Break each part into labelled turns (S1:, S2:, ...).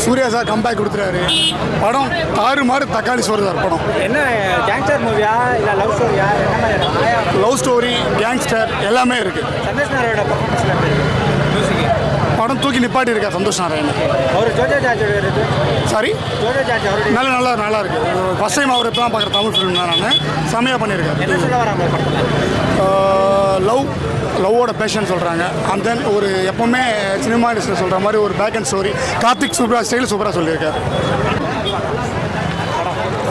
S1: Surya sir comeback கொடுத்துறாரு. படம் தாறுமாறு தக்காளி சோறு சார் படம்.
S2: என்ன கேங்ஸ்டர் மூவியா இல்லை லவ் ஸ்டோரியா?
S1: லவ் ஸ்டோரி, கேங்ஸ்டர் எல்லாமே இருக்குது.
S2: சந்தோஷ் நாராயணோட பர்ஃபார்மன்ஸ் மியூசிக்
S1: படம் தூக்கி நிப்பாட்டி இருக்கா சந்தோஷ் நாராயணன்.
S2: அவர் ஜோஜோ ஜார்ஜ்
S1: சாரி
S2: ஜோஜோ ஜார்ஜ் அவருடைய
S1: நல்லா இருக்கு. ஃபர்ஸ்ட் டைம் அவர் இப்போ தான் பார்க்குற தமிழ் ஃபிலிம் தான். நான் செம்மையாக பண்ணியிருக்காரு.
S2: என்ன சொல்ல வராங்க
S1: லவ்வோட பேஷன் சொல்கிறாங்க. அண்ட் தென் ஒரு எப்போவுமே சினிமா இண்டஸ்ட்ரி சொல்கிற மாதிரி ஒரு பேக் அண்ட் ஸ்டோரி. கார்த்திக் சூப்பராக ஸ்டைல் சூப்பராக சொல்லியிருக்காரு.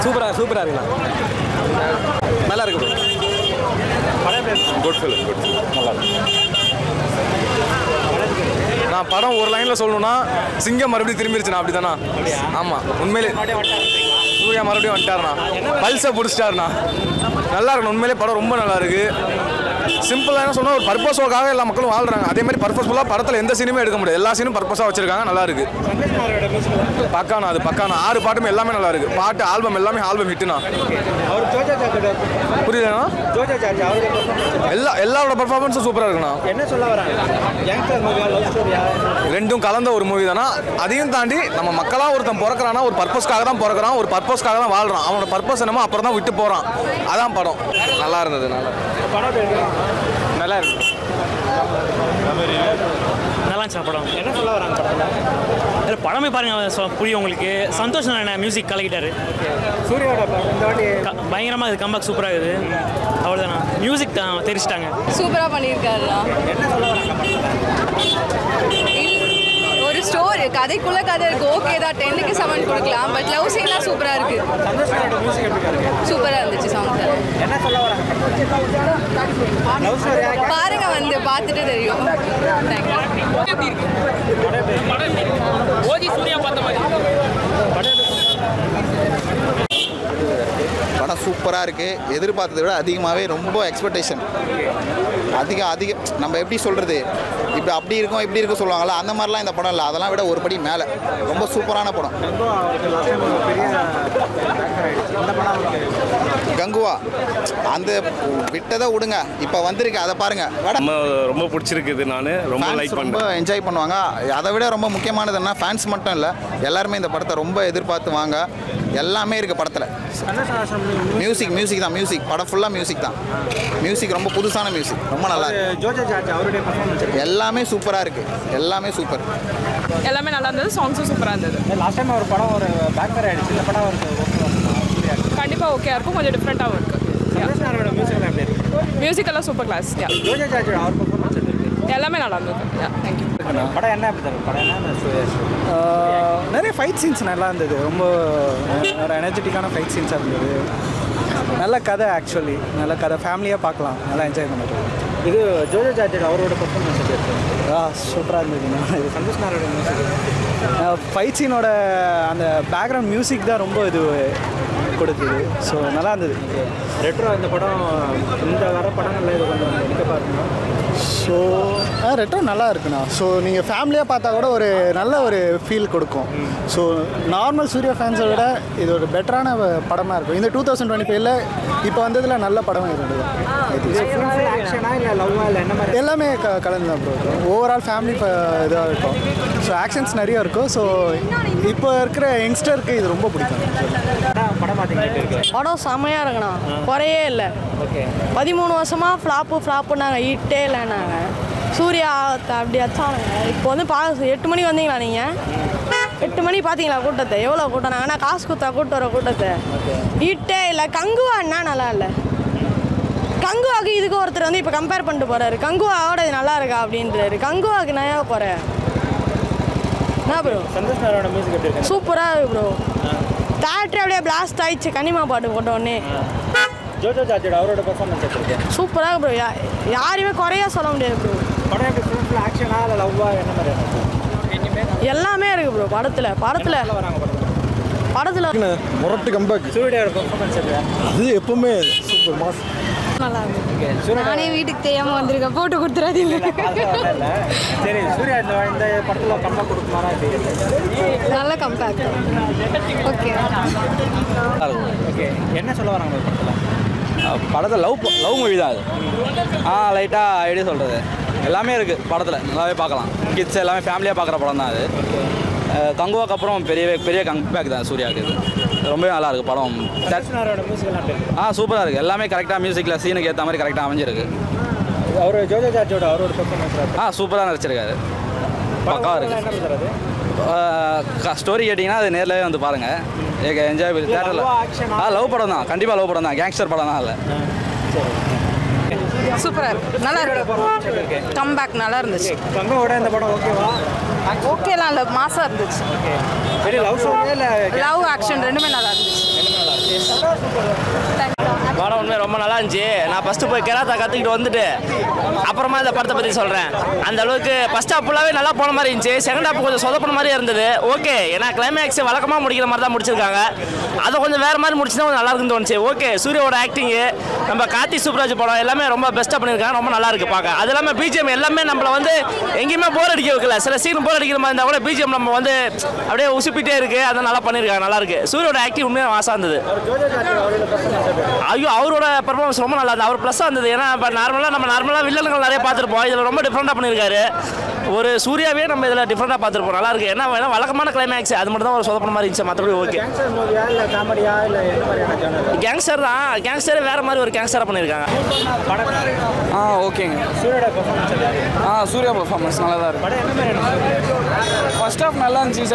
S3: சூப்பராக இருக்குண்ணா. நல்லா இருக்கு. குட் ஃபிலிம் நல்லா இருக்கு. நான் படம் ஒரு லைனில் சொல்லணும்னா சிங்கம் மறுபடியும் திரும்பிடுச்சுண்ணா. அப்படி தானா? ஆமாம், உண்மையிலே சூர்யா மறுபடியும் வந்துட்டாருண்ணா. பல்ஸை பிடிச்சிட்டாருண்ணா. நல்லா இருக்கணும். உண்மையிலே படம் ரொம்ப நல்லா இருக்கு. சிம்பிளாக என்ன சொன்னால் ஒரு பர்பஸோக்காக எல்லா மக்களும் வாழ்றாங்க. அதே மாதிரி பர்பஸ்ஃபுல்லாக படத்தில் எந்த சீனுமே எடுக்க முடியாது. எல்லா சீனும் பர்பஸாக வச்சிருக்காங்க. நல்லா இருக்கு. பக்கானா அது பக்கானா 6 பாட்டுமே எல்லாமே நல்லா இருக்கு. பாட்டு ஆல்பம் எல்லாமே ஆல்பம் ஹிட்டுண்ணா. புரியுதுண்ணா? எல்லாரோட பர்ஃபார்மன்ஸும் சூப்பராக இருக்குண்ணா.
S2: என்ன சொல்ல வராங்க?
S3: ரெண்டும் கலந்த ஒரு மூவி தானா. அதையும் தாண்டி நம்ம மக்களாக ஒருத்தன் பிறக்கிறான்னா ஒரு பர்பஸ்க்காக தான் பிறக்கிறான், ஒரு பர்பஸ்க்காக தான் வாழ்றான். அவனோட பர்பஸ் என்னமோ அப்புறம் தான் விட்டு போகிறான். அதான் படம். நல்லா இருந்தது. நல்லா இருக்கு.
S4: நல்லா இருந்துச்சு படம்.
S2: என்ன சொல்ல வராங்க படத்தில்?
S4: படமே பாருங்க புரியும் உங்களுக்கு. சந்தோஷ் நாராயணன் மியூசிக் கலக்கிட்டாரு.
S2: சூர்யாவோட இந்த வாட்டி
S4: பயங்கரமாக இது கம்பேக் சூப்பராக இருக்குது. அவ்வளோதானா மியூசிக் தான் தெரிச்சிட்டாங்க.
S5: சூப்பராக பண்ணியிருக்காருண்ணா.
S2: என்ன சொல்ல வராங்க?
S5: ஒரு ஸ்டோரி கதைக்குள்ள கதை இருக்கு. ஓகே தான், 10க்கு 7 கொடுக்கலாம். பட் லவ் சீன்லாம் சூப்பராக இருக்கு. சூப்பராக இருந்துச்சு சாங்.
S2: என்ன சொல்ல வராங்க? லவ் ஸ்டோரியா?
S5: பாருங்க, வந்து பார்த்துட்டு தெரியும்.
S6: படம் சூப்பராக இருக்குது. எதிர்பார்த்ததை விட அதிகமாகவே ரொம்ப எக்ஸ்பெக்டேஷன் அதிகம். நம்ம எப்படி சொல்கிறது, இப்போ அப்படி இருக்கும் இப்படி இருக்கும் சொல்லுவாங்கள்ல, அந்த மாதிரிலாம் இந்த படம் இல்லை. அதெல்லாம் விட ஒரு படி மேலே ரொம்ப சூப்பரான படம். கங்குவா அந்த விட்டதை விடுங்க, இப்போ வந்திருக்கு அதை பாருங்க.
S7: ரொம்ப பிடிச்சிருக்குது. நான் ரொம்ப
S6: என்ஜாய் பண்ணுவாங்க. அதை விட ரொம்ப முக்கியமானது என்ன, ஃபேன்ஸ் மட்டும் இல்லை, எல்லாருமே இந்த படத்தை ரொம்ப எதிர்பார்த்து வாங்க. எல்லாமே இருக்குது படத்தில். மியூசிக் தான். படம் ஃபுல்லாக மியூசிக் தான். மியூசிக் ரொம்ப புதுசான மியூசிக். ரொம்ப நல்லா இருக்கு. எல்லாமே சூப்பராக இருக்குது. எல்லாமே சூப்பர்.
S8: எல்லாமே நல்லா இருந்தது. சாங்ஸும் சூப்பராக இருந்தது.
S2: லாஸ்ட் டைம் ஒரு படம் ஒரு பேக்கர் ஆகிடுச்சு. இந்த படம்
S8: கண்டிப்பாக ஓகே இருக்கும். கொஞ்சம் டிஃப்ரெண்ட்டாகவும் இருக்குது. மியூசிக் எல்லாம் சூப்பர் கிளாஸ். எல்லாமே நல்லா இருந்தது. தேங்க்யூ.
S2: படம் என்ன படம்
S9: நிறைய ஃபைட் சீன்ஸ் நல்லா இருந்தது. ரொம்ப ஒரு எனர்ஜெட்டிக்கான ஃபைட் சீன்ஸாக இருந்தது. நல்ல கதை. ஆக்சுவலி நல்ல கதை. ஃபேமிலியாக பார்க்கலாம். நல்லா என்ஜாய் பண்ணுறது.
S2: இது ஜோஜோ ஜார்ஜ் அவரோட பர்ஃபார்மன்ஸ்
S9: சூப்பராக இருந்ததுண்ணா.
S2: சந்தோஷ் நாராயணன்
S9: ஃபைட் சீனோட அந்த பேக்ரவுண்ட் மியூசிக் தான் ரொம்ப இது கொடுக்குது. ஸோ நல்லா இருந்தது.
S2: ரெட்ரோ இந்த படம் இந்த வர படங்களில் இது கொஞ்சம் எடுக்க பாருங்க.
S9: ஸோ ரெட்ரோ நல்லா இருக்குண்ணா. ஸோ நீங்கள் ஃபேமிலியாக பார்த்தா கூட ஒரு நல்ல ஒரு ஃபீல் கொடுக்கும். ஸோ நார்மல் சூர்யா ஃபேன்ஸை விட இது ஒரு பெட்டரான படமாக இருக்கும். இந்த 2025ல் இப்போ வந்ததில் நல்ல படமாக இருந்தது. எல்லாமே கலந்து தான் ப்ரோ இருக்கும். ஓவரால் ஃபேமிலி இதாக இருக்கும். ஸோ ஆக்ஷன்ஸ் நிறைய இருக்கும். ஸோ இப்போ இருக்கிற யங்ஸ்டருக்கு இது ரொம்ப பிடிக்கும்.
S5: படம் செம்மையாக இருக்குண்ணா. குறையே இல்லை. 13 வருஷமாக ஃப்ளாப்புனாங்க. ஹிட்டே இல்லைனாங்க. சூர்யா அப்படி வச்சானுங்க. இப்போ வந்து 8 மணிக்கு வந்தீங்களா நீங்கள்? 8 மணிக்கு பார்த்தீங்களா கூட்டத்தை? எவ்வளோ கூட்டம்? நாங்கள் காசு கொடுத்தா கூட்டு வர கூட்டத்தை. ஹிட்டே இல்லை. கங்குவான்னா நல்லா இல்லை. கங்குவாக்கு இதுக்கு ஒருத்தர் வந்து இப்போ கம்பேர் பண்ணிட்டு போகிறாரு. கங்குவாவோட இது நல்லா இருக்கா அப்படின்றாரு. கங்குவாக்கு நிறையா குறை என்ன ப்ரோ?
S2: சந்தோஷ் நாராயணோட மியூசிக் எப்படி இருக்கு?
S5: சூப்பராக இருக்கு ப்ரோ. தேட்டர் அப்படியே பிளாஸ்ட் ஆயிடுச்சு. கனிமா பாட்டு போட்ட உடனே.
S2: ஜோஜோ ஜார்ஜ் அவரோட பர்ஃபார்மன்ஸ் எப்படி இருக்கு?
S5: சூப்பராக ப்ரோ. யாரையுமே குறையா சொல்ல முடியாது ப்ரோ.
S2: படம் எப்படி ஃபுல் ஆக்ஷனா இல்லை லவ்வா என்ன மாதிரி
S5: எல்லாமே இருக்கு ப்ரோ படத்தில்.
S9: முரட்டு கம்பேக்.
S2: சூர்யாவோட பர்ஃபார்மன்ஸ் எப்படி?
S9: அது எப்பவுமே சூப்பர் மாஸ்.
S5: நல்லா இருக்கு. நானே வீட்டுக்கு தெரியாமல் வந்திருக்கேன். போட்டு கொடுத்துறாதீங்க.
S2: சரி, சூர்யா இந்த படத்தில் கம்பேக் கொடுக்குமாரா?
S5: நல்ல கம்பேக். ஓகே.
S2: என்ன சொல்ல வராங்க
S3: படத்தில் லவ் மூவி தான் அது. லைட்டாக எப்படி சொல்கிறது, எல்லாமே இருக்குது படத்தில். நல்லாவே பார்க்கலாம். கிட்ஸ் எல்லாமே ஃபேமிலியாக பார்க்குற படம் தான் அது.
S10: கங்குவாக்கு அப்புறம் பெரிய கம்பேக் தான் சூர்யாவுக்கு இது ரொம்ப நல்லா இருக்குது படம். சூப்பராக இருக்குது. எல்லாமே கரெக்டாக மியூசிக்கில் சீனுக்கு ஏற்ற மாதிரி கரெக்டாக அமைஞ்சிருக்கு.
S2: அவர் ஜோஜோ ஜார்ஜோட அவரோட பெர்ஃபார்மன்ஸ்
S10: சூப்பராக நடிச்சிருக்காரு. பக்காவாக இருக்குது. ஸ்டோரி கேட்டிங்கன்னா அது நேரில் வந்து பாருங்கள். என்ஜாய் தேட்டரில். லவ் படம் தான், கண்டிப்பாக லவ் படம் தான், கேங்ஸ்டர் படம் தான். இல்லை
S8: சூப்பராக இருக்கு, நல்லா இருக்கு. கம்பேக் நல்லா இருந்துச்சு.
S2: கங்கோட இந்த படம் ஓகேவா?
S8: ஓகேலாம் இல்லை, மாசாக இருந்துச்சு.
S2: லவ் ஸ்டோரியா இல்லை
S8: லவ் ஆக்ஷன் ரெண்டுமே நல்லா இருந்துச்சு.
S11: படம் உண்மையாக ரொம்ப நல்லா இருந்துச்சு. நான் ஃபஸ்ட்டு போய் கராத்தா கற்றுக்கிட்டு வந்துட்டு அப்புறமா இந்த படத்தை பற்றி சொல்கிறேன். அந்த அளவுக்கு ஃபஸ்ட் ஹாஃப் ஃபுல்லாகவே நல்லா போன மாதிரி இருந்துச்சு. செகண்ட் ஹாஃப் கொஞ்சம் சொதப்பின மாதிரி இருந்தது. ஓகே, ஏன்னா கிளைமேக்ஸ் வழக்கமாக முடிக்கிற மாதிரி தான் முடிச்சிருக்காங்க. அதை கொஞ்சம் வேறு மாதிரி முடிச்சுன்னா கொஞ்சம் நல்லா இருக்குன்னு தோணுச்சு. ஓகே, சூர்யாவோட ஆக்டிங்கு, நம்ம கார்த்திக் சுப்ராஜ் படம் எல்லாமே ரொம்ப பெஸ்ட்டாக பண்ணியிருக்காங்க. ரொம்ப நல்லா இருக்குது பார்க்க. அது இல்லாமல் பிஜிஎம் எல்லாமே நம்மளை வந்து எங்கேயுமே போர் அடிக்க வைக்கல. சில சீன் போர் அடிக்கிற மாதிரி இருந்தால் கூட பிஜிஎம் நம்ம வந்து அப்படியே உசுப்பிட்டே இருக்குது. அதை நல்லா பண்ணியிருக்காங்க, நல்லா இருக்குது. சூர்யாவோட ஆக்டிங் உண்மையாக மாசாக இருந்தது. ஐயோ, அவரோட பெர்ஃபார்மன்ஸ் ரொம்ப நல்லா இருந்தது. அவர் ப்ளஸ்ஸாக இருந்தது. ஏன்னா இப்போ நார்மலாக வில்லன்கள் நிறைய பார்த்துருப்போம். இதில் ரொம்ப டிஃப்ரெண்ட்டாக பண்ணியிருக்காரு. ஒரு சூர்யாவே நம்ம இதில் டிஃப்ரெண்ட்டாக பார்த்துருப்போம். நல்லா இருக்குது. ஏன்னா வழக்கமான கிளைமேக்ஸ் அது மட்டும் தான் ஒரு சொதப்பன மாதிரி இருந்துச்சு. மற்றபடி ஓகே. கேங்ஸ்டர் தான். கேங்ஸ்டர் வேறு மாதிரி ஒரு கேங்ஸ்டராக பண்ணியிருக்காங்க.
S10: ஓகேங்க. சூர்யா பெர்ஃபார்மன்ஸ் நல்லா தான் இருக்குது. ஃபர்ஸ்ட் ஹாஃப் நல்லா இருந்துச்சு.